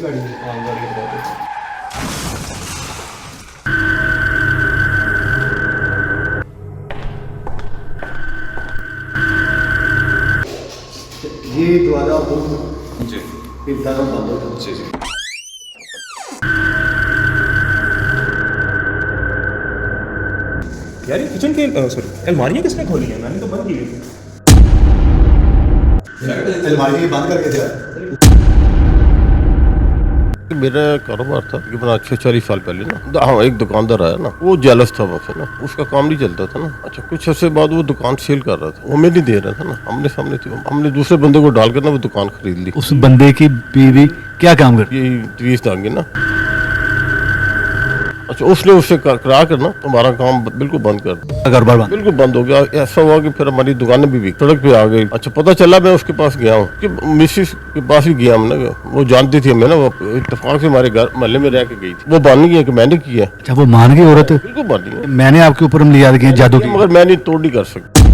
वही गाड़ी है। हाँ गाड़ी के बाद ये दरवाजा बहुत जी फिर दरवाजा बंद हो जाता जी जी यार ये किचन की सॉरी अलमारियाँ किसने खोली हैं? मैंने तो बंद की हुई थी। है। अलमारी बंद करके दिया। मेरा कारोबार था तकरीबन आज से 40 साल पहले ना। हाँ, एक दुकानदार आया ना, वो जेलस था मुझसे ना, उसका काम नहीं चलता था ना। अच्छा, कुछ अर्से बाद वो दुकान सेल कर रहा था, वो हमें नहीं दे रहा था ना, हमने सामने थी, हमने दूसरे बंदे को डालकर ना वो दुकान खरीद ली। उस बंदे की बीवी क्या काम करती यही 30 दांगे ना। अच्छा, उसने उससे करा कर ना हमारा काम बिल्कुल बंद कर दिया, है? कारोबार बंद। बिल्कुल बंद हो गया। ऐसा हुआ कि फिर हमारी दुकानें भी सड़क पे आ गई। अच्छा, पता चला मैं उसके पास गया हूँ कि मिसिस के पास भी गया हमने, वो जानती थी हमें ना, वो इत्तेफाक से हमारे घर मोहल्ले में रह के गई थी। वो मान गई है कि मैंने किया है। अच्छा, वो मान गई औरत? बिल्कुल मान गई है। मैंने आपके ऊपर उंगली याद की जादू की। मगर मैं नहीं तोड़ नहीं कर सकता।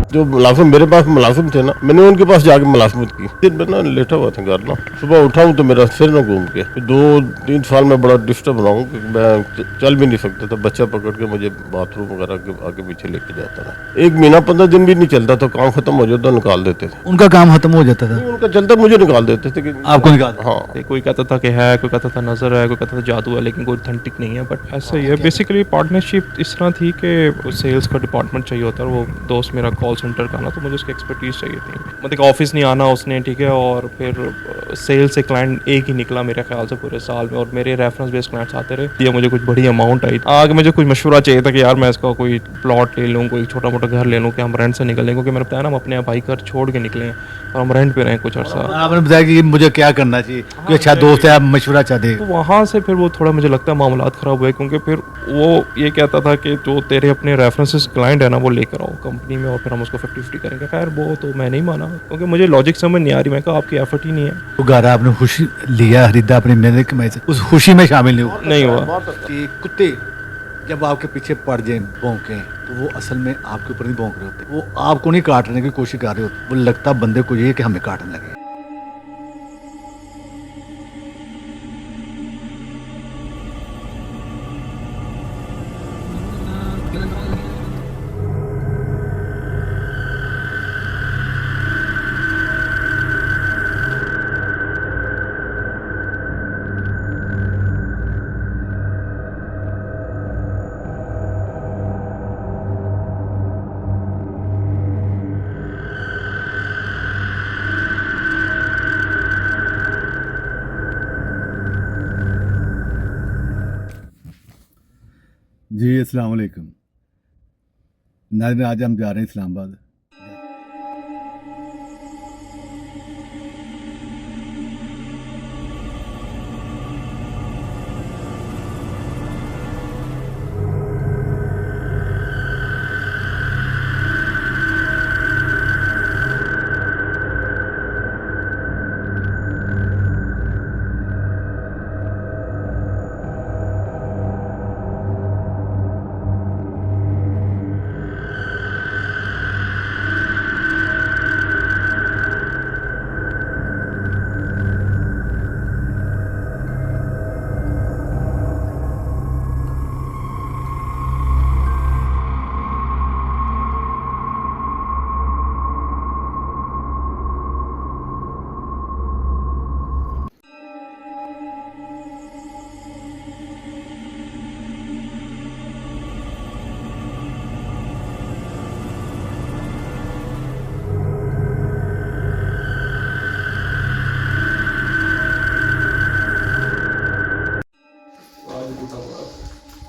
जो मुलाजिम मेरे पास मुलाजिम थे ना, मैंने उनके पास जाके मुलाजमत की। फिर मैं ना लेटा हुआ था घर ना, सुबह उठा हूँ तो मेरा सिर ना घूम के 2-3 साल में बड़ा डिस्टर्ब रहा हूँ कि मैं चल भी नहीं सकता था। बच्चा पकड़ के मुझे बाथरूम वगैरह के आगे पीछे लेके जाता था। 1 महीना 15 दिन भी नहीं चलता था, काम खत्म हो जाता निकाल देते थे। उनका काम खत्म हो जाता था, उनका चलता मुझे निकाल देते थे कि आपको निकाल। हाँ। कोई कहता था कि है, कोई कहता था नज़र है, कोई कहता था जादू है, लेकिन कोई ऑथेंटिक नहीं है। बट ऐसा ही है बेसिकली। पार्टनरशिप इस तरह थी कि सेल्स का डिपार्टमेंट चाहिए होता है। वो दोस्त मेरा कॉल सेंटर का ना, तो मुझे उसकी एक्सपर्टीज़ चाहिए थी। मतलब ऑफिस नहीं आना उसने, ठीक है। और फिर सेल से क्लाइंट एक ही निकला मेरे ख्याल से पूरे साल में, और मेरे रेफरेंस बेस्ड क्लाइंट्स आते रहे। ये मुझे कुछ बड़ी अमाउंट आई, आगे मुझे कुछ मशवरा चाहिए था कि यार मैं इसका कोई प्लॉट ले लूँ, कोई छोटा मोटा घर ले लूँ कि हम रेंट से निकलें, क्योंकि मैंने बताया ना हम अपने भाई घर छोड़ के निकले हैं और हम रेंट पे रहें कुछ अर्सा। आपने बताया कि मुझे क्या करना चाहिए, कोई अच्छा दोस्त है, आप मशवरा चाहते। तो वहाँ से फिर वो थोड़ा मुझे लगता है मामलात ख़राब हुए, क्योंकि फिर वो ये कहता था कि जो तेरे अपने रेफरेंसेस क्लाइंट है ना, वो लेकर आओ कंपनी में और फिर हम उसको 50-50 करेंगे। खैर वो तो मैं नहीं माना, क्योंकि मुझे लॉजिक समझ नहीं आ रही। मैं कहा आपकी एफर्ट ही नहीं है। वो घर आपने खुशी लिया, खरीदा अपनी मेहनत कमाई से, उस खुशी में शामिल नहीं हुआ। नहीं हुआ। कि कुत्ते जब आपके पीछे पड़ जाए भौंके, तो वो असल में आपके ऊपर नहीं भौंक रहे होते, वो आपको नहीं काटने की कोशिश कर रहे होते। वो लगता बंदे को ये कि हमें काटने लगे। जी अस्सलाम वालेकुम नाज़रीन, आज हम जा रहे हैं इस्लामाबाद।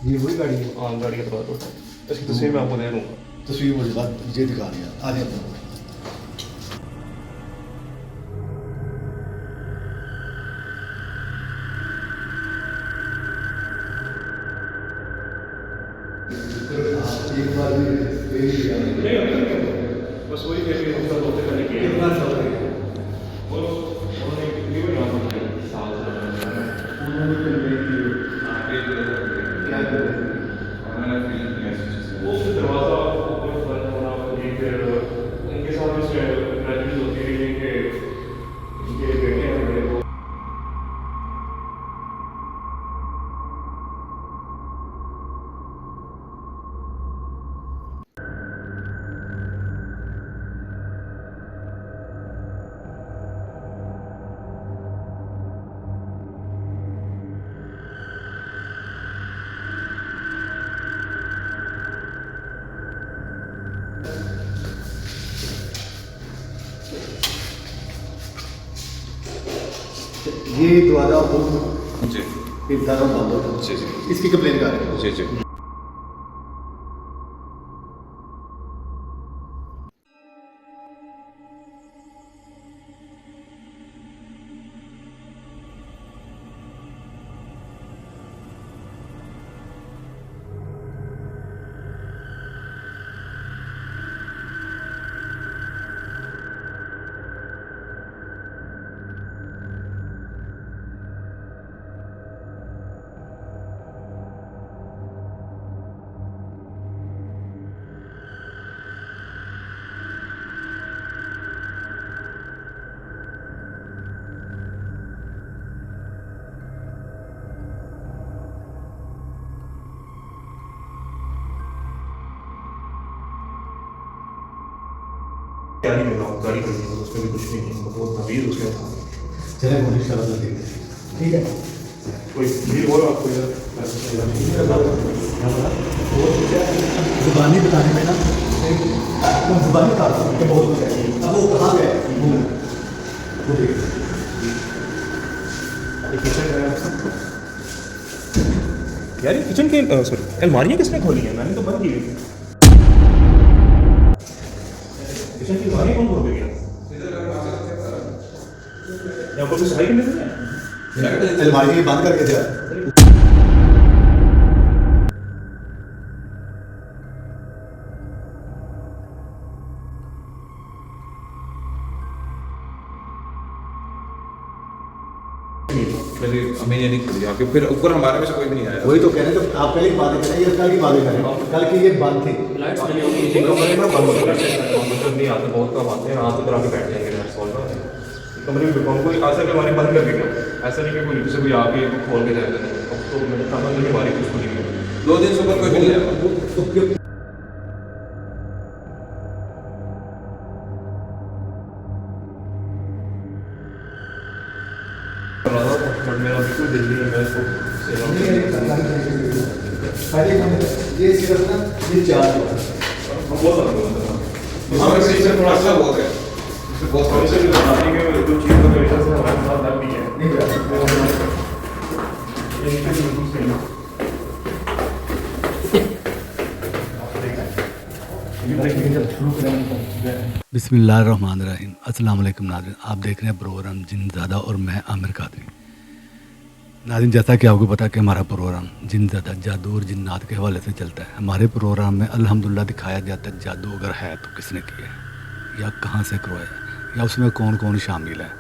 ये वही गाड़ी है। हाँ गाड़ी के बाद इसकी तस्वीर मैं आपको दे दूँगा। तस्वीर मुझे बात ये दिखा रही है। आ जाए एक बार बस वही कितना चल रही है और उन्होंने तकरीबन यहाँ पर साल वो दरवाज़ा ऊपर बंद होना, फिर उनके साथ भी स्ट्रेटजीज होती रही कि इनके बेटे हैं बड़े, ये दरवाजा वो जी इतना कम बंद होता जी जी इसकी कंप्लेन कर रहे हैं जी जी क्या नहीं मिला गाड़ी खड़ी है उसमें भी कुछ नहीं है बहुत तमीज उसमें था चले कोशिश करो जल्दी ठीक है कोई भीड़ हो रहा आपको इधर जुबानी बताने में ना जुबानी बता रहा हूँ कि बहुत कुछ है अब वो कहाँ गया वो देखिए यार ये किचन की सॉरी अलमारियाँ किसने खोली है मैंने तो बंद की हुई थी किचन की अलमारी कौन खोल गया यहाँ पर कुछ सफाई करने नहीं है अलमारी बंद करके दिया मेरी हमें ये नहीं खुली आके फिर ऊपर हमारे में से कोई भी नहीं आया वही तो कह रहे थे आप पहले की बातें करें ये कल की बातें करें कल की ये बंद थी नहीं आते बहुत कम आते हैं आते तरह के बैठ जाएंगे कमरे में कोई ऐसा कि हमारे बंद करके गया ऐसा नहीं कि कोई नीचे से कोई आके खोल के जाएगा तो मैंने कहा कि हमारी कुछ खुली गई 2 दिन से ऊपर कोई भी नहीं आया बट मेरा बिल्कुल दिल नहीं है मैं इसको ये सिर्फ ना ये चार बहुत हाँ वैसे इससे थोड़ा सा बहुत है इससे बहुत और इसे भी बताने के जो चीज़ का हमेशा से हमारे साथ दर्द नहीं है नहीं ये नीचे से बिल्कुल सही है बिस्मिल्लाहिर्रहमानिर्रहीम अस्सलाम वालेकुम नाज़रीन, आप देख रहे हैं प्रोग्राम जिनज़ादा और मैं आमिर कादरी। नाज़रीन, जैसा कि आपको पता है कि हमारा प्रोग्राम जिनज़ादा जादू और जिन्नात के हवाले से चलता है। हमारे प्रोग्राम में अल्हम्दुलिल्लाह दिखाया जाता है जादू अगर है तो किसने किया है या कहाँ से करवाया या उसमें कौन कौन शामिल है।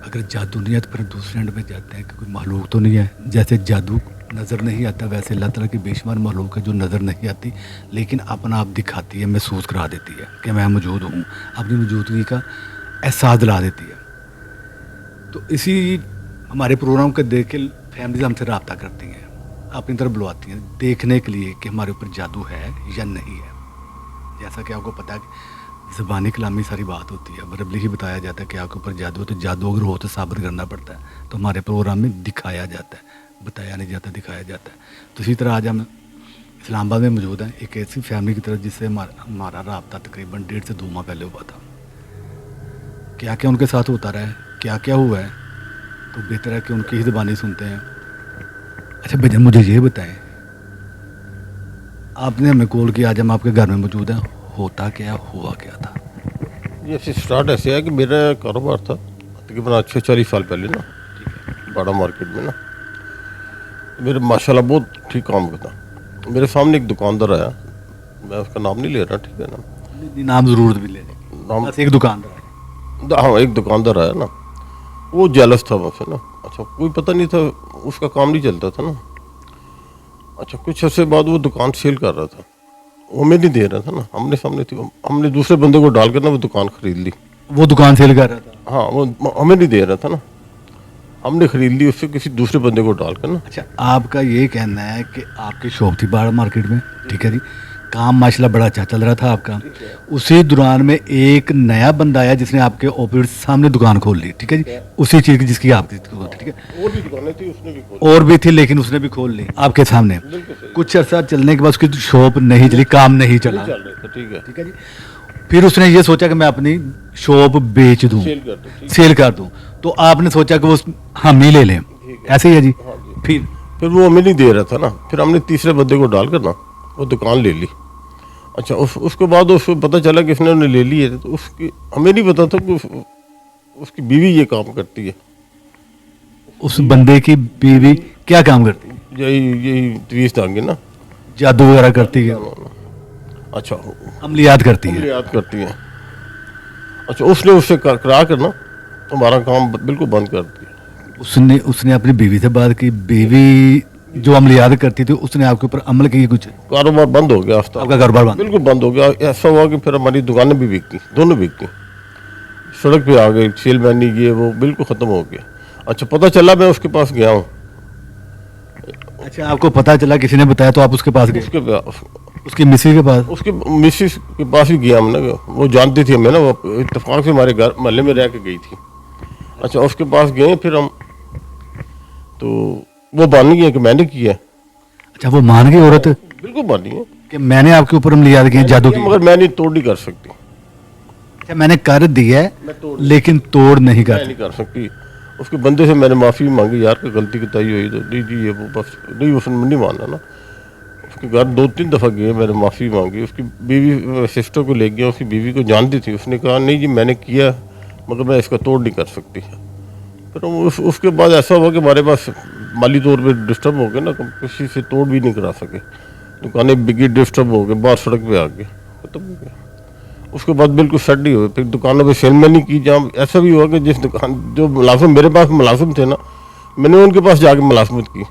अगर जादू नहीं है तो फिर दूसरे एंड पे जाते हैं कि कोई मखलूक तो नहीं है। जैसे जादू नज़र नहीं आता वैसे अल्लाह ताला की बेशुमार मखलूक है जो नज़र नहीं आती लेकिन अपना आप दिखाती है, महसूस करा देती है कि मैं मौजूद हूँ, अपनी मौजूदगी का एहसास दिला देती है। तो इसी हमारे प्रोग्राम को देख के फैमिलीज हमसे रब्ता करती हैं, अपनी तरफ बुलवाती हैं देखने के लिए कि हमारे ऊपर जादू है या नहीं है। जैसा कि आपको पता है कि ज़बानी कलामी सारी बात होती है, बरबली ही बताया जाता है कि आपके ऊपर जादू हो तो जादू अगर हो तो साबित करना पड़ता है। तो हमारे प्रोग्राम में दिखाया जाता है, बताया नहीं जाता, दिखाया जाता है। तो इसी तरह आज हम इस्लामाबाद में मौजूद हैं एक ऐसी फैमिली की तरफ जिससे हमारा रब्ता तकरीबन 1.5 से 2 माह पहले हुआ था। क्या क्या उनके साथ होता रहा है, क्या क्या हुआ है, तो बेहतर है कि उनकी ही ज़बानी सुनते हैं। अच्छा भैया मुझे ये बताएं, आपने हमें कॉल किया, आज हम आपके घर में मौजूद हैं, होता क्या, हुआ क्या था? ये स्टार्ट ऐसे है कि मेरा कारोबार था तकरीबन 40 साल पहले ना, बड़ा मार्केट में ना, मेरे माशाल्लाह बहुत ठीक काम करता। मेरे सामने एक दुकानदार आया, मैं उसका नाम नहीं ले रहा, ठीक है ना, नाम ज़रूर भी ले नाम बस एक दुकानदार है। हाँ एक दुकानदार आया ना, वो जेलस था मुझसे ना। अच्छा कोई पता नहीं था, उसका काम नहीं चलता था ना। अच्छा कुछ अर्से बाद वो दुकान सेल कर रहा था, वो हमें नहीं दे रहा था ना, हमने सामने थी, हमने दूसरे बंदे को डाल कर ना वो दुकान खरीद ली। वो दुकान सेल कर रहा था? हाँ वो हमें नहीं दे रहा था ना, हमने खरीद ली उससे किसी दूसरे बंदे को डाल कर ना। अच्छा आपका ये कहना है कि आपकी शॉप थी बाहर मार्केट में, ठीक है जी, काम माशाल्लाह बड़ा अच्छा चल रहा था आपका। उसी दौरान में एक नया बंदा आया जिसने आपके ऑपोजिट सामने दुकान खोल ली, ठीक है जी, उसी चीज़ की जिसकी आपकी दुकान थी, ठीक है। और भी दुकानें थी, उसने भी खोली। और भी थी लेकिन उसने भी खोल ली आपके सामने। कुछ अर्सा चलने के बाद उसकी शॉप नहीं चली, काम नहीं चला, चल रहे थे, ठीक है, ठीक है जी। फिर उसने ये सोचा कि मैं अपनी शॉप बेच दूं, सेल कर दो, ठीक सेल कर दूं। तो आपने सोचा कि वो हम ही ले लें, ऐसे ही है जी। फिर वो हमें नहीं दे रहा था ना, फिर हमने तीसरे बंदे को डालकर ना वो दुकान ले ली। अच्छा उसके बाद उसको पता चला कि इसने ले ली है, तो उसकी हमें नहीं पता था कि उसकी बीवी ये काम करती है। उस बंदे की बीवी क्या काम करती है? यही तवीज़ टांगे ना, जादू वगैरह करती है, अच्छा अमलियात करती है। याद करती हैं। अच्छा उसने उससे करा कर ना हमारा काम बिल्कुल बंद कर दिया। उसने अपनी बीवी से बात की, बीवी जो अमलियात करती थी उसने आपके ऊपर अमल किया कुछ? कारोबार बंद हो गया, हफ्ता आपका कारोबार बंद? बिल्कुल बंद हो गया। ऐसा हुआ कि फिर हमारी दुकानें भी बिक गई, दोनों बिक गई, सड़क पे आ गई, सेलमैनी ये वो बिल्कुल ख़त्म हो गया। अच्छा पता चला, मैं उसके पास गया हूँ। अच्छा आपको पता चला, किसी ने बताया तो आप उसके पास गए? उसकी मिसेज के पास? उसके मिसिस के पास भी गया हमने, वो जानती थी हमें ना, वो इत्तेफाक से हमारे घर महल्ले में रह के गई थी। अच्छा उसके पास गए फिर हम, तो वो मान गई है कि मैंने किया है। अच्छा वो मान गई औरत बिल्कुल मानी है कि मैंने आपके ऊपर अमलियात किए, जादू की? मगर मैं नहीं तोड़ नहीं कर सकती, अच्छा मैंने कर दिया है लेकिन तोड़ नहीं मैं कर। नहीं कर सकती। उसके बंदे से मैंने माफ़ी मांगी, यार कि गलती बताई हुई तो नहीं जी ये वो बस नहीं, उसने नहीं माना ना। उसके घर 2-3 दफ़ा गए, मैंने माफ़ी मांगी। उसकी बीवी सिस्टर को ले गया, उसकी बीवी को जानती थी, उसने कहा नहीं जी मैंने किया मगर मैं इसका तोड़ नहीं कर सकती। फिर उसके बाद ऐसा हुआ कि हमारे पास माली तौर पे डिस्टर्ब हो गए ना, किसी से तोड़ भी नहीं करा सके, दुकानें बिकी, डिस्टर्ब हो गए, बाहर सड़क पे आ गए, खत्म हो गया। उसके बाद बिल्कुल सेट नहीं हुए, फिर दुकानों पे सेलमैनी की। जहाँ ऐसा भी हुआ कि जिस दुकान जो मुलाजिम मेरे पास मुलाजिम थे ना, मैंने उनके पास जाके मुलाजमत की।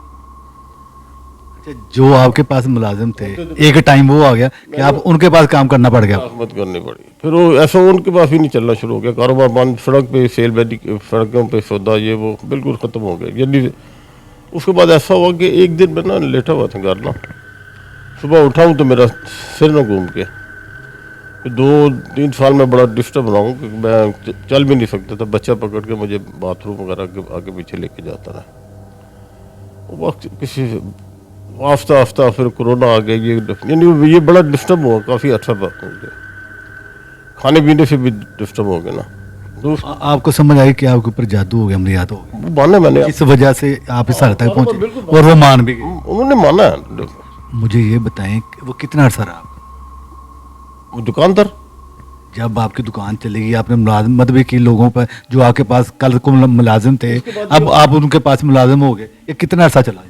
अच्छा जो आपके पास मुलाजिम थे, एक टाइम वो आ गया कि आप उनके पास काम करना पड़ गया? मुलाजमत करनी पड़ी। फिर वो ऐसा उनके पास भी नहीं चलना शुरू हो गया, कारोबार बंद, सड़क पे सेलमैनी, सड़कों पे सौदा ये वो बिल्कुल ख़त्म हो गया। यानी उसके बाद ऐसा हुआ कि एक दिन मैं ना लेटा हुआ था घर ना, सुबह उठाऊँ तो मेरा सिर ना घूम के, 2-3 साल में बड़ा डिस्टर्ब रहा हूँ कि मैं चल भी नहीं सकता था। बच्चा पकड़ के मुझे बाथरूम वगैरह के आगे पीछे लेके जाता रहा। वो वक्त किसी आस्ता आस्ता फिर कोरोना आ गया, यानी ये बड़ा डिस्टर्ब हुआ, काफ़ी अच्छा बात हो गया, खाने पीने से भी डिस्टर्ब हो गया ना। तो आपको समझ आई कि आपके ऊपर जादू हो गया, अमलियात हो गया, वो माना मैंने, इस वजह से आप इस हालत तक पहुंचे और वो मान भी गए? उन्होंने माना है। मुझे ये बताएं कि वो कितना अर्सा रहा आपका? वो दुकानदार जब आपकी दुकान चलेगी, आपने मुलाजमत भी की लोगों पर, जो आपके पास कल को मुलाजिम थे, अब आप उनके पास मुलाजिम हो गए, ये कितना अर्सा चला?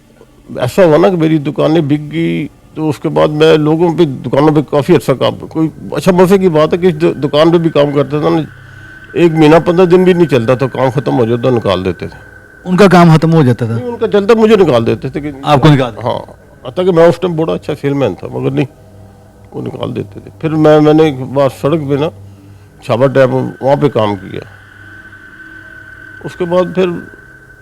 ऐसा हुआ ना कि मेरी दुकानें बिक गई, तो उसके बाद मैं लोगों पे दुकानों पे काफ़ी अच्छा काम, कोई अच्छा मजे की बात है कि दुकान पे भी काम करता था ना, 1 महीना 15 दिन भी नहीं चलता था, काम खत्म हो जाता, निकाल देते थे। उनका काम खत्म हो जाता था? नहीं, उनका चलता, मुझे निकाल देते थे कि आपको निकाल? हाँ, आता कि मैं उस टाइम बड़ा अच्छा सेलमैन था, मगर नहीं, वो निकाल देते थे। फिर मैंने एक बार सड़क पे ना छाबा डैम वहाँ पे काम किया, उसके बाद फिर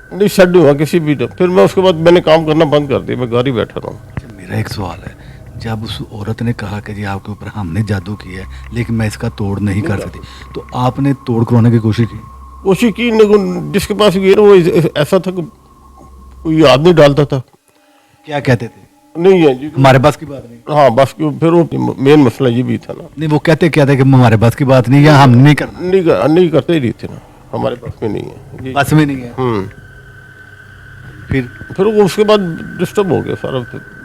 नहीं सेट नहीं हुआ किसी भी टाइम। फिर मैं उसके बाद मैंने काम करना बंद कर दिया, मैं घर ही बैठा रहा हूँ। मेरा एक सवाल है, जब उस औरत ने कहा कि जी आपके ऊपर हमने जादू किया है लेकिन मैं इसका तोड़ नहीं कर सकती, तो आपने तोड़ करवाने की कोशिश की? कोशिश की, लेकिन जिसके पास गए ना वो ऐसा था कि कोई याद नहीं डालता था। क्या कहते थे? नहीं है जी, हमारे पास की बात नहीं? हाँ बस फिर वो मेन मसला ये भी था ना। नहीं, वो कहते क्या था कि हमारे पास की बात नहीं, या हम नहीं करना? नहीं करते ही नहीं थे ना, हमारे पास में नहीं है जी। बस में नहीं है। फिर वो उसके बाद डिस्टर्ब हो गया सारा।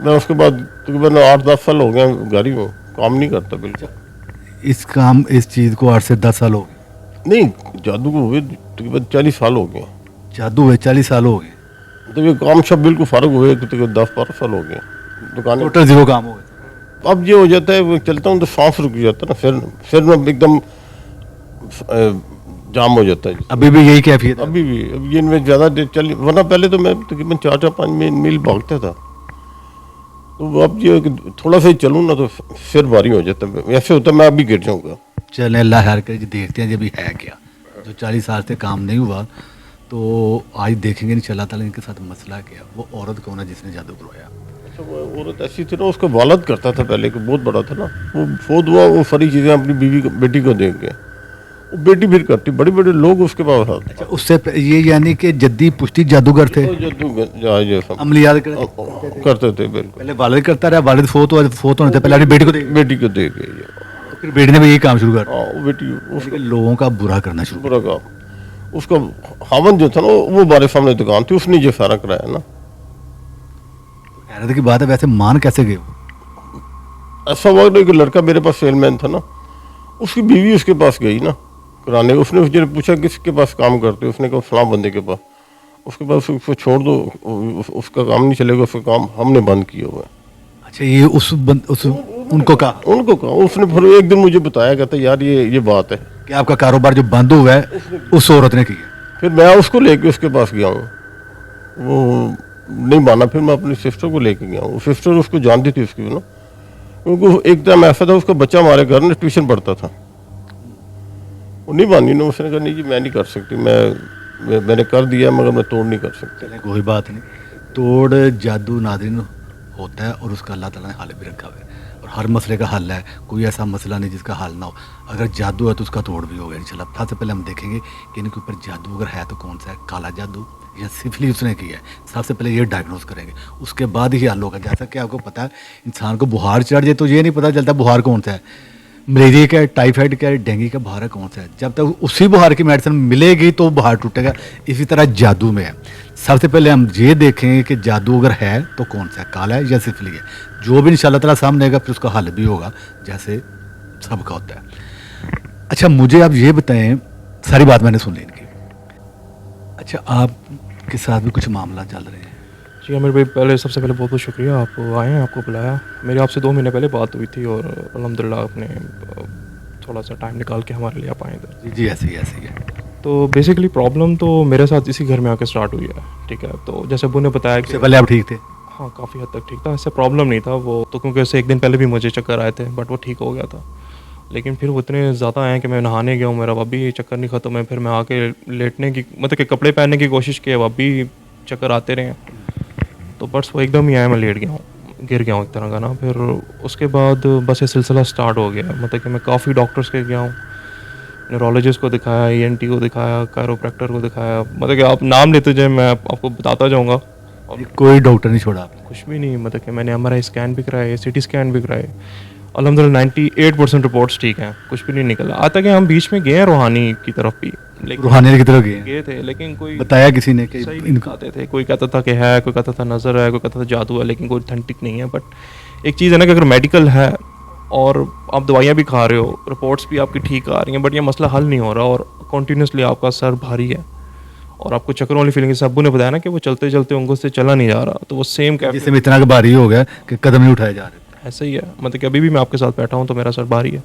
मैं उसके बाद तकरीबन 8-10 साल हो गए घर ही में, काम नहीं करता बिल्कुल। इस चीज़ को 8 से 10 साल हो गए? नहीं, जादू को हुए तकरीबन 40 साल हो गए। जादू हुए 40 साल हो गए? तो ये काम सब बिल्कुल फारग हुए तकरीबन 10-12 साल हो गए, दुकान टोटल 0 काम हो गए। अब ये हो जाता है, वो चलता हूँ तो सांस रुक जाता है ना, सिर में एकदम जाम हो जाता है। अभी भी यही कैफियत है? अभी भी, अब ये इनमें ज़्यादा देर चल, वरना पहले तो मैं तकरीबन 4-5 मील भागता था, तो अब ये कि थोड़ा सा ही चलूँ ना तो सिर भारी हो जाता है, ऐसे होता मैं अभी गिर जाऊँगा। चलें अल्लाह खैर करे, देखते हैं जब ये है क्या, जो 40 साल से काम नहीं हुआ, तो आज देखेंगे नहीं चला था इनके साथ मसला क्या, वो औरत कौन है जिसने जादू करवाया? अच्छा, वो औरत ऐसी थी ना, उसका वालद करता था पहले, कि बहुत बड़ा था ना, वो फोत हुआ, वो सारी चीज़ें अपनी बेटी को दे गए, वो बेटी फिर करती, बड़े बड़े लोग उसके पास आते। अच्छा, उससे ये यानी कि जद्दी पुश्ती जादूगर थे, अमलियात करते थे बिल्कुल। पहले वालिद करता रहा, वालिद फोत होने से पहले अपनी बेटी को दे गए, फिर बेटी ने भी यही काम शुरू कर, हाँ, वो बेटी लोगों का बुरा करना शुरू। बुरा काम। उसका हावन जो था ना वो हमारे सामने दुकान थी, उसने ये सारा कराया ना। हैरत की बात है, वैसे मान कैसे गए वो? ऐसा हुआ कि लड़का मेरे पास सेलमैन था ना, उसकी बीवी उसके पास गई ना कराने। उसने मुझे पूछा किसके पास काम करते हो, उसने कहा फलां बंदे के पास। उसके पास उसको छोड़ दो, उसका काम नहीं चलेगा, उसका काम हमने बंद किया हुआ है। अच्छा, ये उनको कहा उसने फिर एक दिन मुझे बताया, कहता यार ये बात है कि आपका कारोबार जो बंद हुआ है उस औरत ने किया। फिर मैं उसको लेके उसके पास गया हूँ, वो नहीं माना। फिर मैं अपनी सिस्टर को लेके गया हूँ, सिस्टर उसको जानती थी उसकी ना, क्योंकि एक टाइम ऐसा था उसका बच्चा हमारे घर में ट्यूशन पढ़ता था। वो नहीं मानी ना, उसने कहा नहीं जी मैं नहीं कर सकती, मैंने कर दिया मगर मैं तोड़ नहीं कर सकती। चले कोई बात नहीं, तोड़ जादू नाज़रीन होता है और उसका अल्लाह ताला ने हल भी रखा हुआ है, और हर मसले का हल है, कोई ऐसा मसला नहीं जिसका हल ना हो। अगर जादू है तो उसका तोड़ भी होगा इंशाल्लाह। सबसे पहले हम देखेंगे कि इनके ऊपर जादू अगर है तो कौन सा है, काला जादू या सिफिलिस उसने किया है। सबसे पहले ये डायग्नोस करेंगे, उसके बाद ही हल होगा। जैसा कि आपको पता है, इंसान को बुखार चढ़ जाए तो ये नहीं पता चलता बुखार कौन सा है, मलेरिया का है, टाइफाइड का है, डेंगू का बुखार है कौन सा है। जब तक उसी बुखार की मेडिसिन मिलेगी तो बुखार टूटेगा। इसी तरह जादू में है। सबसे पहले हम ये देखेंगे कि जादू अगर है तो कौन सा है, काला है या सिफिलिस है। जो भी इंशाल्लाह ताला सामने आएगा फिर उसका हल भी होगा, जैसे सबका होता है। अच्छा, मुझे आप ये बताएं, सारी बात मैंने सुन ली इनकी। अच्छा, आपके साथ भी कुछ मामला चल रहे हैं? जी आमिर भाई, पहले सबसे पहले बहुत बहुत शुक्रिया, आप आए हैं, आपको बुलाया। मेरी आपसे 2 महीने पहले बात हुई थी और अल्हम्दुलिल्लाह आपने थोड़ा सा टाइम निकाल के हमारे लिए आप आए इधर। जी ऐसे ही है। तो बेसिकली प्रॉब्लम तो मेरे साथ इसी घर में आके स्टार्ट हुई है, ठीक है। तो जैसे अबू ने बताया कि उससे पहले आप ठीक थे? हाँ, काफ़ी हद तक ठीक था, ऐसे प्रॉब्लम नहीं था वो तो, क्योंकि उससे 1 दिन पहले भी मुझे चक्कर आए थे बट वो ठीक हो गया था। लेकिन फिर वो इतने ज़्यादा आए कि मैं नहाने गया हूँ, मेरा अब भी चक्कर नहीं ख़त्म है। फिर मैं आके लेटने की मतलब कि कपड़े पहनने की कोशिश की, अब भी चक्कर आते रहे। तो बस वो एकदम ही आया, मैं लेट गया हूँ, गिर गया हूँ एक तरह का ना। फिर उसके बाद बस ये सिलसिला स्टार्ट हो गया। मतलब कि मैं काफ़ी डॉक्टर्स के गया हूँ, न्यूरोलॉजिस्ट को दिखाया, ENT को दिखाया, कायरोप्रैक्टर को दिखाया। मतलब कि आप नाम लेते जाए मैं आपको बताता जाऊँगा। कोई डॉक्टर नहीं छोड़ा आपने? कुछ भी नहीं, मतलब कि मैंने MRI स्कैन भी कराए, CT स्कैन भी कराए। अल्हम्दुलिल्लाह 98% रिपोर्ट्स ठीक हैं, कुछ भी नहीं निकला। आता कि हम बीच में गए हैं रूहानी की तरफ भी, लेकिन रूहानी की तरफ गए थे, लेकिन कोई बताया किसी ने कि सही इनको बताते थे। कोई कहता था कि है, कोई कहता था नज़र है, कोई कहता था जादू है, लेकिन कोई ऑथेंटिक नहीं है। बट एक चीज़ है ना कि अगर मेडिकल है और आप दवाइयाँ भी खा रहे हो, रिपोर्ट्स भी आपकी ठीक आ रही हैं, बट ये मसला हल नहीं हो रहा और कंटिन्यूसली आपका सर भारी है और आपको चक्करों वाली फीलिंग। जैसे अब्बू ने बताया ना कि वो चलते चलते उनको से चला नहीं जा रहा, तो वो सेम जिससे में इतना भारी हो गया कि कदम नहीं उठाए जा रहे। ऐसा ही है। मतलब कि अभी भी मैं आपके साथ बैठा हूँ तो मेरा सर भारी है,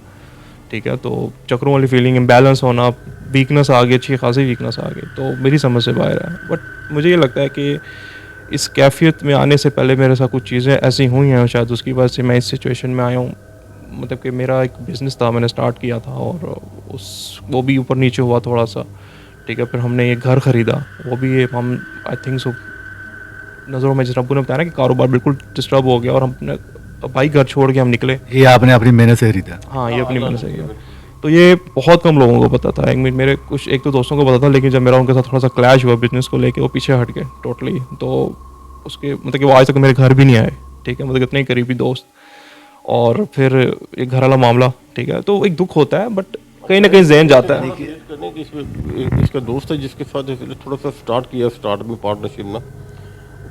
ठीक है। तो चक्करों वाली फीलिंग, इम्बैलेंस होना, वीकनेस आ गई, अच्छी खासी वीकनेस आ गई, तो मेरी समझ से बाहर है। बट मुझे ये लगता है कि इस कैफियत में आने से पहले मेरे साथ कुछ चीज़ें ऐसी हुई हैं, शायद उसकी वजह से मैं इस सिचुएशन में आया हूँ। मतलब कि मेरा एक बिज़नेस था, मैंने स्टार्ट किया था और वो भी ऊपर नीचे हुआ थोड़ा सा, ठीक है। फिर हमने एक घर ख़रीदा, वो भी हम आई थिंक सो नज़रों में, जिस रब्बू ने बताया ना कि कारोबार बिल्कुल डिस्टर्ब हो गया और हमने भाई घर छोड़ के हम निकले। ये आपने अपनी मेहनत से खरीदा? हाँ, ये अपनी मेहनत से किया। तो ये बहुत कम लोगों को पता था, मेरे कुछ 1-2 दोस्तों को पता था, लेकिन जब मेरा उनके साथ थोड़ा सा क्लैश हुआ बिजनेस को लेके, वो पीछे हट गए टोटली। तो उसके मतलब कि वो आज तक मेरे घर भी नहीं आए, ठीक है। मतलब इतने करीबी दोस्त, और फिर एक घर वाला मामला, ठीक है। तो एक दुख होता है, बट कहीं ना कहीं जहन जाता है। इसका दोस्त है जिसके साथ थोड़ा सा स्टार्ट किया, स्टार्ट में पार्टनरशिप ना,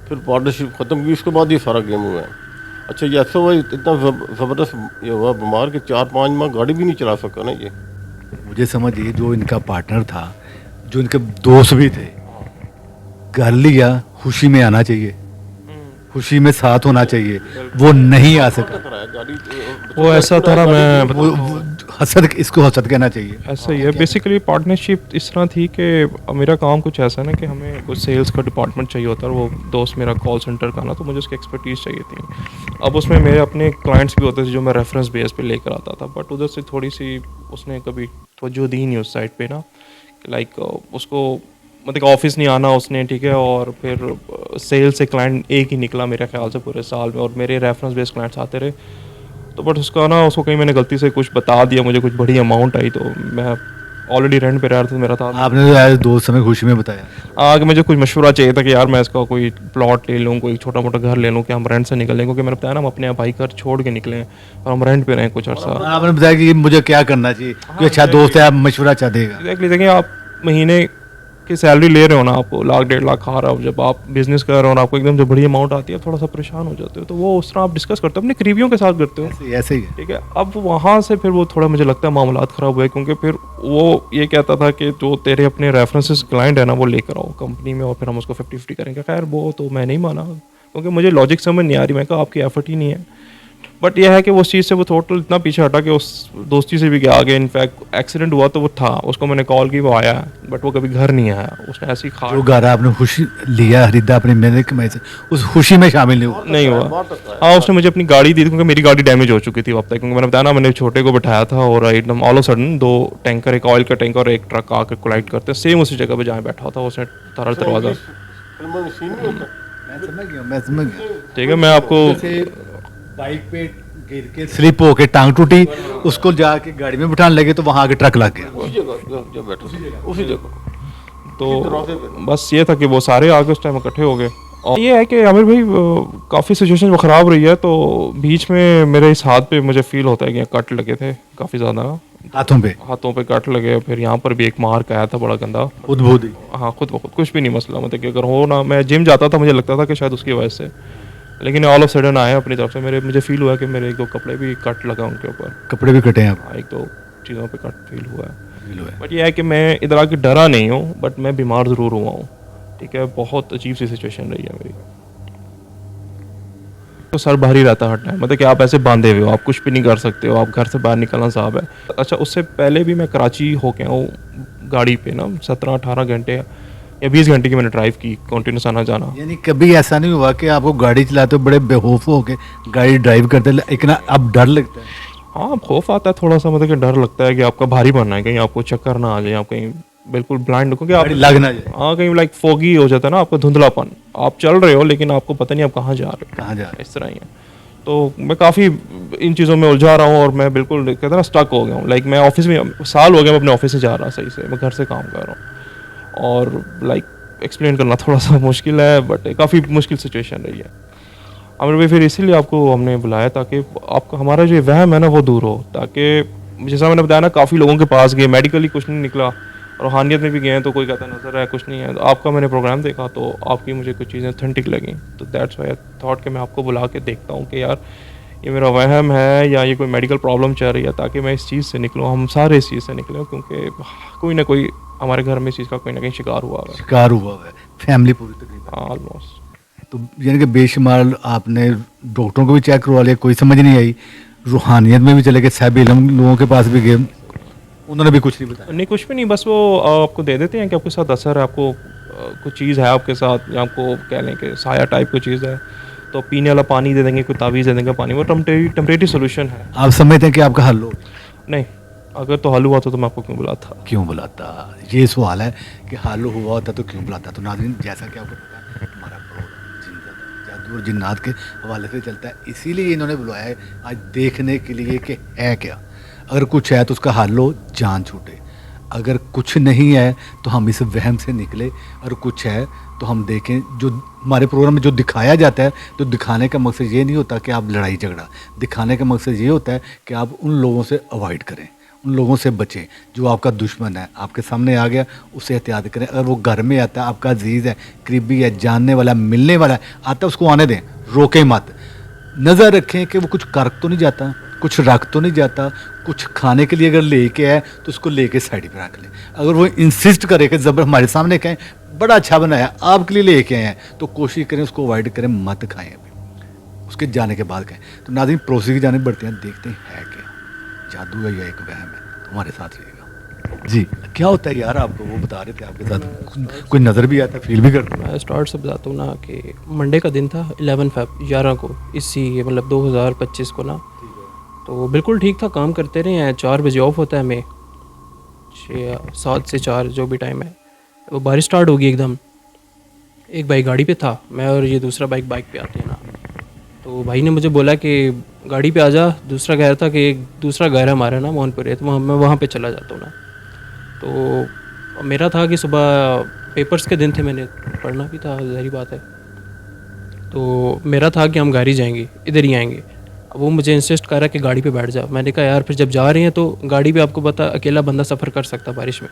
फिर पार्टनरशिप ख़त्म की, उसके बाद ये सारा गेम हुआ है। अच्छा, ये ऐसा हुआ, इतना ज़बरदस्त ये हुआ बीमार कि 4-5 माह गाड़ी भी नहीं चला सका ना ये। मुझे समझिए, जो इनका पार्टनर था, जो इनके दोस्त भी थे, कर लिया, खुशी में आना चाहिए, खुशी में साथ होना चाहिए, वो नहीं आ सका। वो ऐसा था ना, मैं वो हसद, इसको हसद कहना चाहिए। ऐसा ही है। बेसिकली पार्टनरशिप इस तरह थी कि मेरा काम कुछ ऐसा है ना कि हमें कुछ सेल्स का डिपार्टमेंट चाहिए होता है, और वो दोस्त मेरा कॉल सेंटर का ना, तो मुझे उसकी एक्सपर्टीज़ चाहिए थी। अब उसमें मेरे अपने क्लाइंट्स भी होते थे जो मैं रेफरेंस बेस पे लेकर आता था, बट उधर से थोड़ी सी उसने कभी तवज्जो दी नहीं उस साइड पे ना, लाइक उसको मतलब ऑफिस नहीं आना उसने, ठीक है। और फिर सेल से क्लाइंट एक ही निकला मेरे ख्याल से पूरे साल में, और मेरे रेफरेंस बेस्ड क्लाइंट्स आते रहे। तो बट उसका ना, उसको कहीं मैंने गलती से कुछ बता दिया, मुझे कुछ बड़ी अमाउंट आई, तो मैं ऑलरेडी रेंट पे रह रहा था, मेरा था। आपने तो यार दोस्त समय खुशी में बताया आगे मुझे कुछ मशवरा चाहिए था कि यार मैं इसका कोई प्लॉट ले लूँ, कोई छोटा मोटा घर ले लूँ कि हम रेंट से निकलें, क्योंकि मैंने बताया ना हम अपने भाई घर छोड़ के निकले और हम रेंट पे रहें कुछ अर्सा। आपने बताया कि मुझे क्या करना चाहिए, कि अच्छा दोस्त है, आप मशवरा अच्छा देगा। एग्जैक्टली। देखिए, आप महीने की सैलरी ले रहे हो ना, आपको लाख 1.5 लाख खा रहा हो, जब आप बिजनेस कर रहे हो और आपको एकदम जो बड़ी अमाउंट आती है, थोड़ा सा परेशान हो जाते हो। तो वो उस तरह आप डिस्कस करते हो, अपने करीबियों के साथ करते हो, ऐसे ही है। ठीक है। अब वहाँ से फिर वो थोड़ा मुझे लगता है मामलात ख़राब हुए, क्योंकि फिर वो ये कहता था कि जो तेरे अपने रेफरेंसेस क्लाइंट है ना, वो लेकर आओ कंपनी में और फिर हम उसको 50-50 करेंगे। खैर वो तो मैं नहीं माना, क्योंकि मुझे लॉजिक समझ नहीं आ रही। मैं कहा आपकी एफर्ट ही नहीं है। बट यह है कि उस चीज़ से वो टोटल इतना पीछे हटा कि उस दोस्ती से भी गया आगे। इनफैक्ट एक्सीडेंट हुआ तो वो था, उसको मैंने कॉल की, वो आया, बट वो कभी घर नहीं आया। उसने ऐसी खा जो घर आपने खुशी लिया खरीदा अपनी मेहनत की कमाई से, उस खुशी में शामिल नहीं हुआ। नहीं हुआ। हाँ, उसने मुझे अपनी गाड़ी दी थी, क्योंकि मेरी गाड़ी डैमेज हो चुकी थी वक्त तक। क्योंकि मैंने बताया ना, मैंने छोटे को बैठाया था और एकदम ऑल ऑफ सडन 2 टैंकर, एक ऑयल का टैंकर और एक ट्रक आकर कोलाइड करते हैं सेम उसी जगह पे जहाँ बैठा था। उसने तारा दरवाज़ा, मैं समझ गया। ठीक है। मैं आपको जैसे बाइक पे गिर के स्लिप होके टांग टूटी, उसको जाके गाड़ी में बिठाने लगे तो वहाँ आगे ट्रक लग गया। उसी जगह तो बस ये था कि वो सारे आगे उस टाइम इकट्ठे हो गए। और ये है कि आमिर भाई काफ़ी सिचुएशन वो ख़राब रही है। तो बीच में मेरे इस हाथ पे मुझे फील होता है कि कट लगे थे काफ़ी ज़्यादा, हाथों पे कट लगे। फिर यहाँ पर भी एक मार्क आया था बड़ा गंदा, खुद बहुत ही। हाँ खुद ब खुद, कुछ भी नहीं मसला। मतलब कि अगर हो ना, मैं जिम जाता था, मुझे लगता था कि शायद उसकी वजह से, लेकिन ऑल ऑफ सडन आए अपनी तरफ से। मुझे फील हुआ कि मेरे 1-2 कपड़े भी कट लगा उनके ऊपर, कपड़े भी कटे हैं आप? हाँ, 1-2 चीज़ों पे कट फील हुआ है। बट ये है कि मैं इधर आके डरा नहीं हूँ, बट मैं बीमार ज़रूर हुआ हूँ, ठीक है। बहुत अजीब सी सिचुएशन रही है मेरी। तो सर भारी रहता है हर टाइम, मतलब कि आप ऐसे बांधे हुए हो, आप कुछ भी नहीं कर सकते हो, आप घर से बाहर निकलना साहब है। अच्छा, उससे पहले भी मैं कराची होके हूँ गाड़ी पे ना, 17-18 घंटे या 20 घंटे की मैंने ड्राइव की, कंटिन्यूस आना जाना। यानी कभी ऐसा नहीं हुआ कि आपको गाड़ी चलाते हो बड़े बेखौफ हो के गाड़ी ड्राइव करते, लेकिन अब डर लगता है? हाँ, खौफ आता है थोड़ा सा, मतलब कि डर लगता है कि आपका भारी बनना है, कहीं आपको चक्कर ना आ जाए, आप कहीं बिल्कुल ब्लाइंड हो, क्योंकि आप लग ना जाए। हाँ, कहीं लाइक फोगी हो जाता है ना, आपको धुंधलापन, आप चल रहे हो लेकिन आपको पता नहीं आप कहाँ जा रहे हो, कहाँ जा रहे इस तरह ही है। तो मैं काफ़ी इन चीज़ों में उलझा रहा हूँ और मैं बिल्कुल कहते हैं ना स्टक हो गया हूँ। लाइक मैं ऑफिस में, साल हो गया मैं अपने ऑफिस से जा रहा सही से, मैं घर से काम कर रहा हूँ और लाइक एक्सप्लेन करना थोड़ा सा मुश्किल है, बट काफ़ी मुश्किल सिचुएशन रही है आमिर भाई। फिर इसीलिए आपको हमने बुलाया ताकि आपका हमारा जो वहम है ना वो दूर हो, ताकि जैसा मैंने बताया ना, काफ़ी लोगों के पास गए, मेडिकली कुछ नहीं निकला, रूहानियत में भी गए हैं तो कोई कहता नज़र है कुछ नहीं है। तो आपका मैंने प्रोग्राम देखा तो आपकी मुझे कुछ चीज़ें ऑथेंटिक लगी, तो दैट्स वाई आई थॉट कि मैं आपको बुला के देखता हूँ कि यार ये मेरा वहम है या ये कोई मेडिकल प्रॉब्लम चल रही है, ताकि मैं इस चीज़ से निकलूँ, हम सारे इस चीज़ से निकलें, क्योंकि कोई ना कोई हमारे घर में इस चीज़ का कोई ना कहीं शिकार हुआ है, फैमिली पूरी तकरीबन। हाँ, ऑलमोस्ट। तो यानी कि बेशुमार आपने डॉक्टरों को भी चेक करवा लिया, कोई समझ नहीं आई, रूहानियत में भी चले गए, साहब इल्म लोगों के पास भी गए, उन्होंने भी कुछ नहीं बताया? नहीं, कुछ भी नहीं, बस वो आपको दे देते हैं कि आपके साथ असर है, आपको कुछ चीज़ है आपके साथ, या आपको कह लें कि साया टाइप की चीज़ है, तो पीने वाला पानी दे देंगे, कोई तावीज़ दे देंगे पानी, वो टेम्परेरी सोल्यूशन है। आप समझते हैं कि आपका हल हो? नहीं, अगर तो हल हुआ तो मैं आपको क्यों बुलाता? क्यों बुलाता, ये सवाल है कि हल हुआ होता तो क्यों बुलाता। तो नाज़रीन, जैसा कि आपको पता है हमारा प्रोग्राम जादू और जिन्नात के हवाले से चलता है, इसीलिए इन्होंने बुलाया है आज देखने के लिए कि है क्या। अगर कुछ है तो उसका हल हो, जान छूटे, अगर कुछ नहीं है तो हम इस वहम से निकले, और कुछ है तो हम देखें। जो हमारे प्रोग्राम में जो दिखाया जाता है, तो दिखाने का मकसद ये नहीं होता कि आप लड़ाई झगड़ा, दिखाने का मकसद ये होता है कि आप उन लोगों से अवॉइड करें, उन लोगों से बचें जो आपका दुश्मन है, आपके सामने आ गया उससे एहतियात करें। अगर वो घर में आता है, आपका अजीज़ है, करीबी है, जानने वाला, मिलने वाला है, आता है, उसको आने दें, रोकें मत। नज़र रखें कि वो कुछ कर तो नहीं जाता, कुछ रख तो नहीं जाता, कुछ खाने के लिए अगर लेके आए तो उसको लेके साइड पे रख लें। अगर वो इंसिस्ट करे कि ज़बर हमारे सामने कहें बड़ा अच्छा बनाया, आपके लिए लेके आए हैं, तो कोशिश करें उसको अवॉइड करें, मत खाएं अभी, उसके जाने के बाद खाएं। तो नाज़रीन, प्रोसेस की जाने बढ़ते हैं, देखते हैं है क्या, जादू है या एक वहम है। तो हमारे साथ रहिएगा जी। क्या होता है यार, आपको वो बता रहे थे, आपके साथ कोई नज़र भी आता, फील भी करता? मैं स्टार्ट से बताता हूँ ना कि मंडे का दिन था, 11 को, इसी मतलब 2025 को ना, तो बिल्कुल ठीक था, काम करते रहे हैं। 4 बजे ऑफ होता है हमें, 7 से 4 जो भी टाइम है। वो बारिश स्टार्ट होगी एकदम, एक भाई गाड़ी पे था, मैं और ये दूसरा बाइक पे आते हैं ना, तो भाई ने मुझे बोला कि गाड़ी पे आ जा, दूसरा कह रहा था कि एक दूसरा घर है हमारा ना मोहनपुर है, तो मैं वहाँ पे चला जाता हूँ ना। तो मेरा था कि सुबह पेपर्स के दिन थे, मैंने पढ़ना भी था, ज़ाहिर बात है, तो मेरा था कि हम घर ही जाएंगे, इधर ही आएंगे। अब वो मुझे इंसिस्ट कर रहा कि गाड़ी पे बैठ जा। मैंने कहा यार फिर जब जा रहे हैं तो गाड़ी पे आपको पता अकेला बंदा सफ़र कर सकता बारिश में,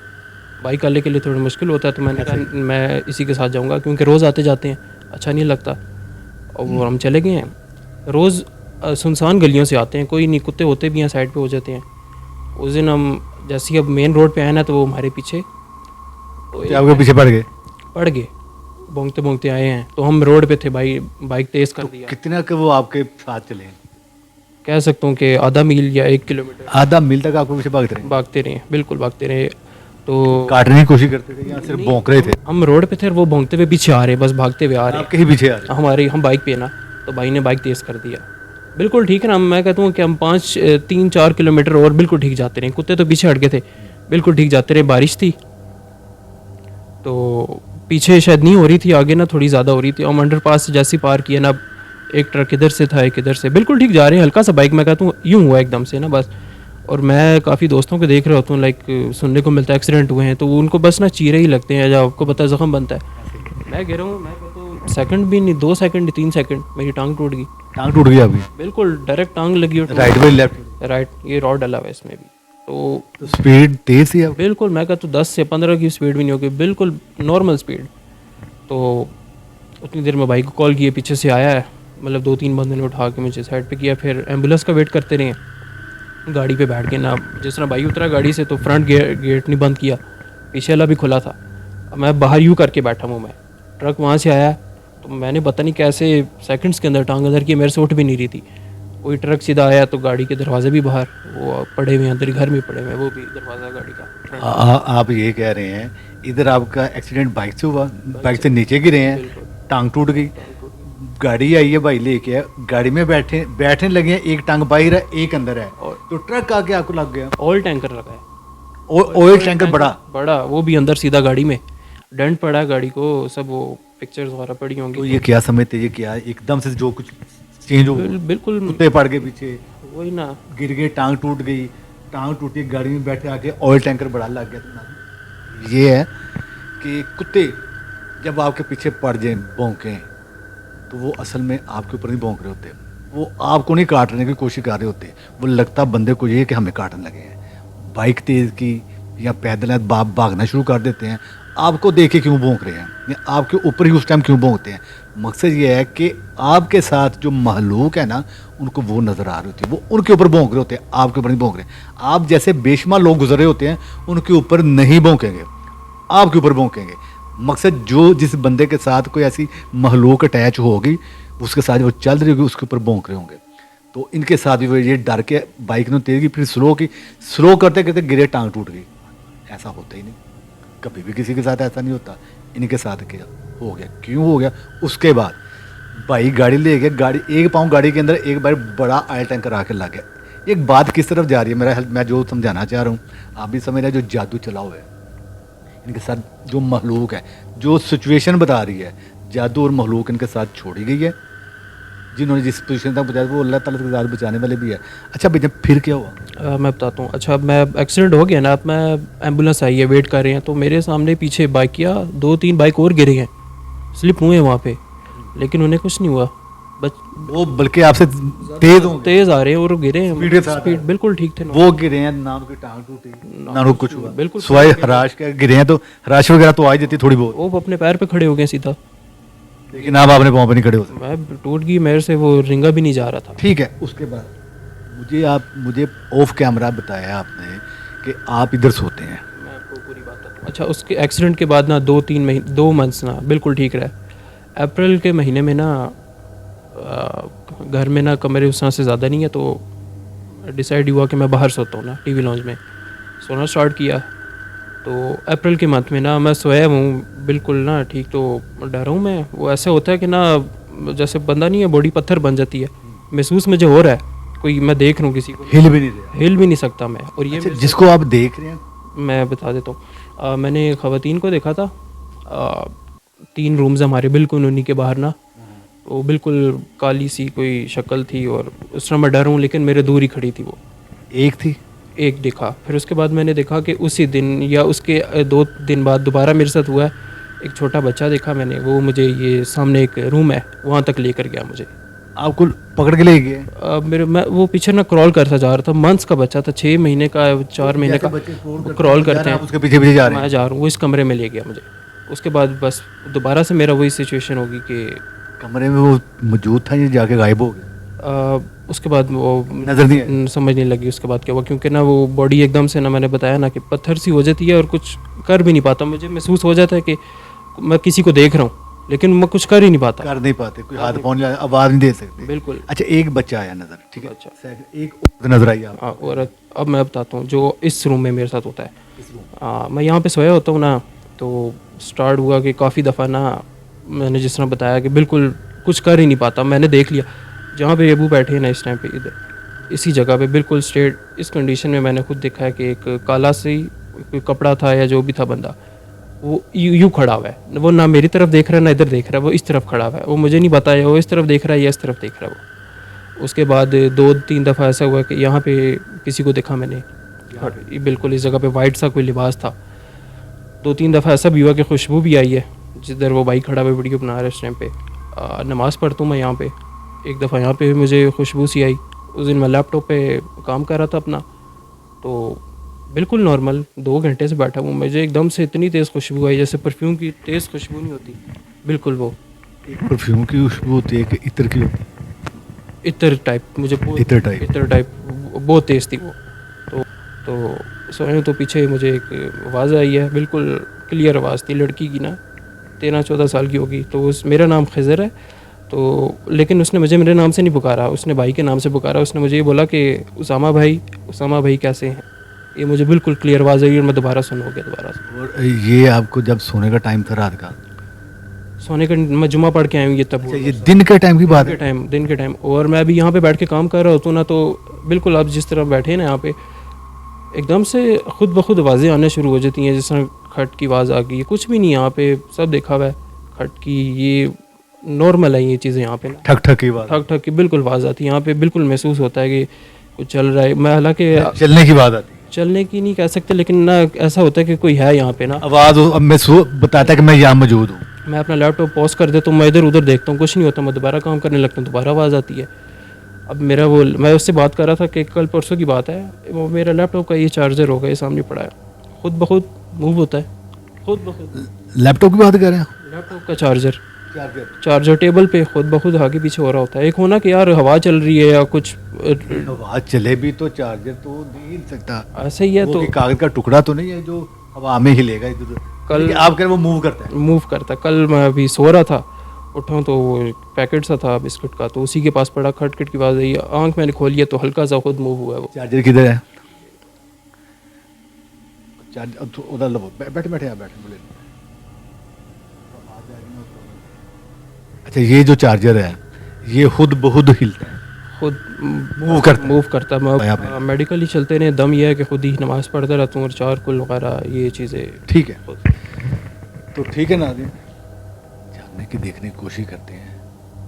बाइक वाले के लिए थोड़ा मुश्किल होता है, तो मैंने कहा मैं इसी के साथ जाऊँगा, क्योंकि रोज़ आते जाते हैं, अच्छा नहीं लगता। और वो हम चले गए हैं। रोज़ सुनसान गलियों से आते हैं, कोई नहीं, कुत्ते होते भी हैं साइड पे हो जाते हैं। उस दिन हम जैसे ही अब मेन रोड पे आए ना, तो वो हमारे पीछे आपके पीछे पड़ गए? पड़ गए, भोंगते भोंगते आए हैं। तो हम रोड पे थे भाई, बाइक तेज़ कर दिया। कितना के वो आपके साथ चले? कह सकता हूँ कि आधा मील या 1 किलोमीटर आधा मील तक आपको पीछे भागते रहे, बिल्कुल भागते रहे। तो काटने की कोशिश करते थे या सिर्फ भौंक रहे थे? हम रोड पे थे और वो भोंगते हुए पीछे आ रहे, बस भागते हुए आ रहे। आपके ही पीछे आ रहे? हम बाइक पे ना, तो भाई ने बाइक तेज़ कर दिया। बिल्कुल ठीक है ना, मैं कहता हूँ कि हम 3-4 किलोमीटर और बिल्कुल ठीक जाते रहे। कुत्ते तो पीछे हट गए थे, बिल्कुल ठीक जाते रहे। बारिश थी तो पीछे शायद नहीं हो रही थी, आगे ना थोड़ी ज़्यादा हो रही थी। हम अंडरपास से जैसे पार किया ना, एक ट्रक इधर से था, एक इधर से, बिल्कुल ठीक जा रहे हैं। हल्का सा बाइक, मैं कहता हूँ यूँ हुआ एकदम से ना बस। और मैं काफ़ी दोस्तों को देख रहा होता हूँ, लाइक सुनने को मिलता है एक्सीडेंट हुए हैं, तो उनको बस ना चीरे ही लगते हैं, जब आपको पता है ज़ख्म बनता है। मैं गिरा हूँ, मैं कहता हूँ सेकंड भी नहीं, 2 सेकंड 3 सेकंड, मेरी टांग टूट गई। टांग टूट गई आपकी? बिल्कुल डायरेक्ट टांग लगी। और राइट बाई लेफ्ट? राइट, ये रॉड डला हुआ है इसमें भी। तो स्पीड तेज थी आपकी? बिल्कुल, मैं कहता हूँ 10 से 15 की स्पीड भी नहीं होगी, बिल्कुल नॉर्मल स्पीड। तो उतनी देर में भाई को कॉल किए, पीछे से आया है, मतलब 2-3 बंदे ने उठा के मुझे साइड पे किया। फिर एम्बुलेंस का वेट करते रहे, गाड़ी पे बैठ के ना। जिस तरह भाई उतरा गाड़ी से, तो फ्रंट गेट नहीं बंद किया, पीछे वाला भी खुला था। अब मैं बाहर यूँ करके बैठा हूँ, मैं ट्रक वहाँ से आया, तो मैंने पता नहीं कैसे सेकंड्स के अंदर टांग अंदर की, मेरे से उठ भी नहीं रही थी। कोई ट्रक सीधा आया, तो गाड़ी के दरवाजे भी बाहर वो पड़े हुए हैं, अंदर घर में पड़े हुए हैं, वो भी दरवाज़ा गाड़ी का। आप ये कह रहे हैं इधर आपका एक्सीडेंट बाइक से हुआ, बाइक से नीचे गिरे हैं, टांग टूट गई, गाड़ी आई है भाई लेके, गाड़ी में बैठने लगे हैं, एक टांग बाहर है एक अंदर है, तो ट्रक आके आपको लग गया। ऑयल टैंकर लगा है, ऑयल टैंकर बड़ा, वो भी अंदर सीधा गाड़ी में डेंट पड़ा है गाड़ी को, सब वो पिक्चर्स वगैरह पड़ी होंगी। तो ये क्या समझते, ये क्या एकदम से जो कुछ चेंज हो, बिल्कुल कुत्ते पड़ गए पीछे, वही ना, गिर गए, टांग टूट गई, टांग टूटी, गाड़ी में बैठे आके ऑयल टैंकर बड़ा लग गया। ये है कि कुत्ते जब आपके पीछे पड़ जाए भौंकें, तो वो असल में आपके ऊपर नहीं भौंक रहे होते, वो आपको नहीं काटने की कोशिश कर रहे होते, वो लगता बंदे को ये कि हमें काटने लगे हैं। बाइक तेज़ की या पैदल है, भागना शुरू कर देते हैं, आपको देख के क्यों भौंक रहे हैं या आपके ऊपर ही उस टाइम क्यों भौंकते हैं। मकसद ये है कि आपके साथ जो महलूक है ना, उनको वो नज़र आ रही होती है, वो उनके ऊपर भौंक रहे होते हैं, आपके ऊपर नहीं भौंक रहे। आप जैसे बेशुमार लोग गुजर रहे होते हैं, उनके ऊपर नहीं भौंकेंगे, आपके ऊपर भौंकेंगे। मकसद जो जिस बंदे के साथ कोई ऐसी महलूक अटैच होगी, उसके साथ वो चल रही होगी, उसके ऊपर भौंक रहे होंगे। तो इनके साथ भी वो ये डर के बाइक ने तेज़ की, फिर स्लो की, स्लो करते करते गिरे, टांग टूट गई। ऐसा होता ही नहीं, कभी भी किसी के साथ ऐसा नहीं होता, इनके साथ क्या हो गया, क्यों हो गया। उसके बाद भाई गाड़ी ले गया, गाड़ी एक पाँव गाड़ी के अंदर, एक बार बड़ा ऑयल टैंकर आके लग गया। एक बात किस तरफ जा रही है मेरा, मैं जो समझाना चाह रहा हूँ आप भी समझ रहे हैं, जो जादू चला हुआ है इनके साथ, जो महलूक है, जो सिचुएशन बता रही है, जादू और महलूक इनके साथ छोड़ी गई है। जिन्होंने जिस पोजीशन तक पहुंचाया वो अल्लाह ताला के साथ बचाने वाले भी है। अच्छा भैया फिर क्या हुआ? मैं बताता हूँ। अच्छा, मैं एक्सीडेंट हो गया ना, अब मैं एम्बुलेंस आई है, वेट कर रहे हैं, तो मेरे सामने पीछे बाइक किया, 2-3 बाइक और गिरी हैं, स्लिप हुए हैं वहाँ पे, लेकिन उन्हें कुछ नहीं हुआ। बस वो बल्कि आपसे तेज आ रहे हैं और गिरे हैं, स्पीड बिल्कुल ठीक थे। वो गिरे हैं, ना उनकी टांग टूटी, ना उनको कुछ हुआ, बिल्कुल स्वाय हराश के गिरे हैं, तो हराश वगैरह तो आ जाती थोड़ी बहुत, वो अपने पैर पे खड़े हो गए सीधा, लेकिन आप अपने पाँव पे नहीं खड़े हो सकते। मैं टूट गई, मेरे से वो रिंगा भी नहीं जा रहा था। ठीक है, उसके बाद मुझे ऑफ कैमरा बताया आपने कि आप इधर सोते हैं। मैं आपको पूरी बात बताता हूँ। अच्छा, उसके एक्सीडेंट के बाद ना 2 मंथ्स ना बिल्कुल ठीक रहा। अप्रैल के महीने में ना घर में ना कमरे उस तरह से ज़्यादा नहीं है, तो डिसाइड हुआ कि मैं बाहर सोता हूँ ना, टीवी लॉन्ज में सोना स्टार्ट किया। तो अप्रैल के मंथ में ना मैं सोया हूँ बिल्कुल ना ठीक, तो डरा हूँ मैं। वो ऐसा होता है कि ना जैसे बंदा नहीं है, बॉडी पत्थर बन जाती है, महसूस मुझे हो रहा है, कोई मैं देख रहा हूँ किसी को, हिल भी नहीं सकता मैं। और ये अच्छा, जिसको आप देख रहे हैं मैं बता देता हूँ, मैंने ख़वातीन को देखा था, 3 रूम्स हमारे बिल्कुल उन्हीं के बाहर ना, वो बिल्कुल काली सी कोई शक्ल थी, और उस समय मैं डर हूँ, लेकिन मेरे दूर ही खड़ी थी वो। एक देखा, फिर उसके बाद मैंने देखा कि उसी दिन या उसके 2 दिन बाद दोबारा मेरे साथ हुआ है। एक छोटा बच्चा देखा मैंने, वो मुझे ये सामने एक रूम है वहाँ तक लेकर गया मुझे, आपको पकड़ के ले गए? मेरे मैं वो पीछे ना क्रॉल करता जा रहा था, मंथ्स का बच्चा था, 6 महीने का 4 महीने का, क्रॉल करते हैं, उसके पीछे पीछे जा रहे मैं जा रहा हूँ, वो इस कमरे में ले गया मुझे। उसके बाद बस दोबारा से मेरा वही सिचुएशन होगी कि हैं? कमरे में वो मौजूद था या जाके गायब हो गया? उसके बाद वो नजर नहीं आया? समझ नहीं लगी उसके बाद क्या हुआ, क्योंकि ना वो बॉडी एकदम से ना, मैंने बताया ना कि पत्थर सी हो जाती है और कुछ कर भी नहीं पाता। मुझे महसूस हो जाता है कि मैं किसी को देख रहा हूँ लेकिन मैं कुछ कर ही नहीं पाता। कर नहीं पाते, कोई हाथ पाँव नहीं, आवाज नहीं दे सकते। बिल्कुल। अच्छा, एक बच्चा आया नजर, ठीक है, अच्छा। एक औरत नजर आई आपको? हाँ, और अब मैं बताता हूँ जो इस रूम में मेरे साथ होता है। हाँ, मैं यहाँ पे सोया होता हूँ ना, तो स्टार्ट हुआ कि काफ़ी दफ़ा ना, मैंने जिस तरह बताया कि बिल्कुल कुछ कर ही नहीं पाता। मैंने देख लिया जहाँ पे अबू बैठे हैं ना इस टाइम पे, इधर इसी जगह पे बिल्कुल स्ट्रेट इस कंडीशन में मैंने खुद देखा है कि एक काला सी कोई कपड़ा था या जो भी था बंदा, वो यूँ खड़ा हुआ है। वो ना मेरी तरफ देख रहा है ना इधर देख रहा है, वो इस तरफ खड़ा हुआ है। वो मुझे नहीं पता है वो इस तरफ देख रहा है या इस तरफ देख रहा है वो। उसके बाद 2-3 दफ़ा ऐसा हुआ कि यहाँ पे किसी को देखा मैंने, ये बिल्कुल इस जगह पे वाइट सा कोई लिबास था। 2-3 दफ़ा ऐसा भी हुआ कि खुशबू भी आई है जिधर वो भाई खड़ा हुआ वीडियो बना रहा है इस टाइम पे। नमाज़ पढ़ता हूँ मैं यहाँ पे, एक दफ़ा यहाँ पे मुझे खुशबू सी आई। उस दिन मैं लैपटॉप पे काम कर रहा था अपना, तो बिल्कुल नॉर्मल 2 घंटे से बैठा हूँ, मुझे एकदम से इतनी तेज़ खुशबू आई जैसे परफ्यूम की तेज़ खुशबू नहीं होती, बिल्कुल वो एक परफ्यूम की खुशबू होती है कि इत्र की होती है? इत्र टाइप, मुझे इत्र टाइप? इत्र टाइप बहुत तेज़ थी वो। तो सोए तो पीछे मुझे एक आवाज़ आई है, बिल्कुल क्लियर आवाज़ थी, लड़की की ना, 13-14 साल की होगी। तो मेरा नाम खिज़र है, तो लेकिन उसने मुझे मेरे नाम से नहीं पुकारा, उसने भाई के नाम से पुकारा। उसने मुझे ये बोला कि उसामा भाई कैसे हैं। ये मुझे बिल्कुल क्लियर आवाज़ आई और मैं दोबारा सुन हो गया दोबारा से। और ये आपको जब सोने का टाइम था रात का? सोने का मैं जुमा पढ़ के आया हूँ ये तब। अच्छा, ये दिन के टाइम की बात है? दिन के टाइम। और मैं अभी यहाँ पे बैठ के काम कर रहा होता हूँ ना, तो बिल्कुल आप जिस तरह बैठे हैं ना यहाँ पे, एकदम से खुद ब खुद आवाज़ें आना शुरू हो जाती हैं, जिस तरह खट की आवाज़ आ गई। कुछ भी नहीं यहाँ पे, सब देखा हुआ है खट की, ये नॉर्मल है ये चीज़ें यहाँ पे ना। ठक ठक की बात? ठक ठक की बिल्कुल आवाज़ आती है यहाँ पे, बिल्कुल महसूस होता है कि कुछ चल रहा है। मैं हालांकि चलने की बात आती है? चलने की नहीं कह सकते, लेकिन ना ऐसा होता है कि कोई है यहाँ पे ना। आवाज़ अब मैं बताता है कि मैं यहाँ मौजूद हूँ। मैं अपना लैपटॉप पॉज कर देता हूँ, मैं इधर उधर देखता हूँ, कुछ नहीं होता, मैं दोबारा काम करने लगता हूँ, दोबारा आवाज़ आती है। अब मेरा वो, मैं उससे बात कर रहा था कि कल परसों की बात है, वो मेरा लैपटॉप का ये चार्जर होगा, ये सामने पड़ा है, खुद ब खुद मूव होता है, खुद ब खुद। लैपटॉप की बात कर रहे हैं? लैपटॉप का चार्जर टेबल पे खुद ब खुद आगे पीछे हो रहा होता है। एक होना कि यार हवा चल रही है या कुछ, आवाज़ चले भी तो चार्जर तो नहीं हिल सकता, ऐसे ही है। तो कागज का टुकड़ा तो नहीं है जो हवा में हिलेगा इधर? कल आप कह रहे वो मूव करता है? मूव करता। कल मैं अभी सो रहा था, उठा तो वो पैकेट सा था बिस्किट का, तो उसी के पास पड़ा, खटखट की आवाज़ आई, आंख मैंने खोली तो हल्का सा खुद मूव हुआ है वो। चार्जर किधर है? चार्जर उधर लो, बैठे बैठे आप बैठे बोले। अच्छा, ये जो चार्जर है ये खुद बहुद हिलता है, खुद मूव करता है? मैं मेडिकल ही चलते रहे, दम यह है कि खुद ही नमाज़ पढ़ता रहता हूँ और चारकुल वगैरह ये चीज़ें। ठीक है, तो ठीक है नाज़रीन, जानने की देखने की कोशिश करते हैं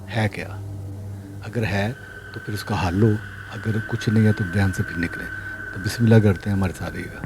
है क्या। अगर है तो फिर उसका हल लो, अगर कुछ नहीं है तो ध्यान से फिर निकले। तो बिस्मिल्लाह करते हैं, हमारे साथ रहिएगा।